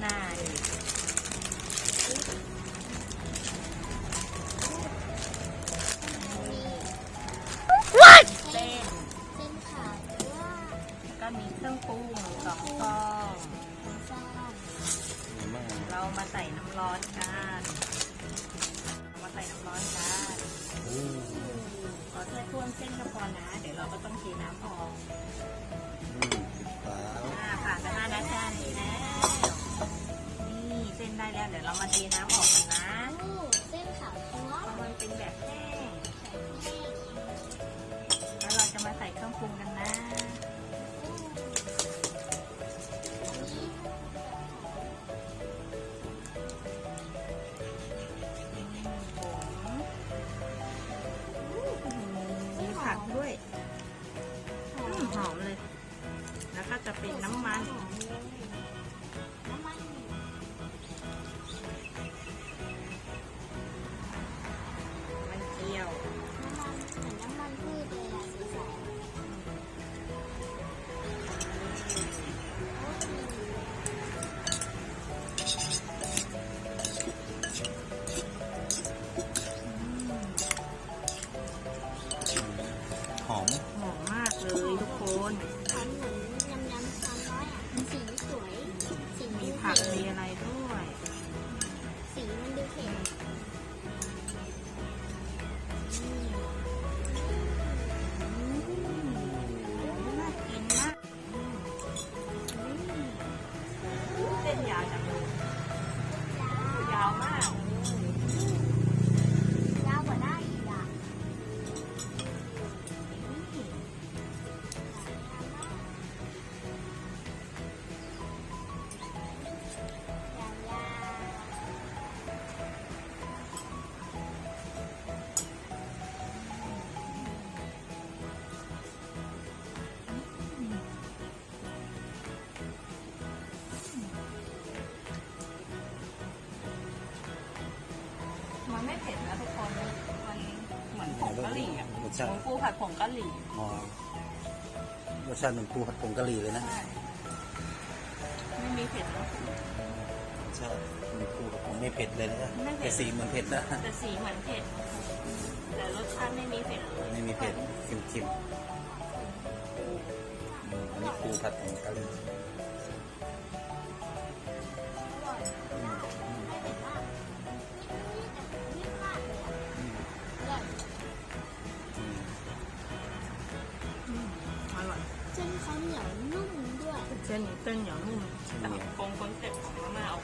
หน้าอีกเส้นขาวด้วยก็มีเครื่องปรุง2 ซองเรามาใส่น้ำร้อนกันพอแค่ท่วมเส้นก็พอนะเดี๋ยวเราก็ต้องเทน้ำออกผ่านไป5 นาทีแล้วนี่เส้นได้แล้วเดี๋ยวเรามาเทน้ำออกกันนะเส้นขาวตัวมันเป็นแบบแห้งแล้วเราจะมาใส่เครื่องปรุงกันนะมีผักด้วยหอมเลยแล้วก็จะเป็นน้ำมันเจียวน้ำมันพืชเลยอ่ะสีใสหอมมากเลยทุกคนทำเหมือนยำความน้อยอ่ะสีสวยสีมีผักมีอะไรด้วยสีมันดูเผ็ดน่ากินมากเส้นยาวจังเลยยาวมากยาวกว่าได้อีกอ่ะมันไม่เผ็ดนะทุกคนมันเหมือนผงกะหรี่อ่ะผงปูผัดผงกะหรี่รสชาติเหมือนปูผัดผงกะหรี่เลยนะไม่มีเผ็ดนะรสชาติเหมือนปูผัดผงไม่เผ็ดเลยนะแต่สีเหมือนเผ็ดนะแต่สีเหมือนเผ็ดแต่รสชาติไม่มีเผ็ดเลยไม่มีเผ็ดเค็มๆอันนี้ปูผัดผงกะหรี่เส้นเขาเหนียวนุ่มด้วยเส้นเหนียวนุ่มแต่คอนเซ็ปต์ของมาม่าออก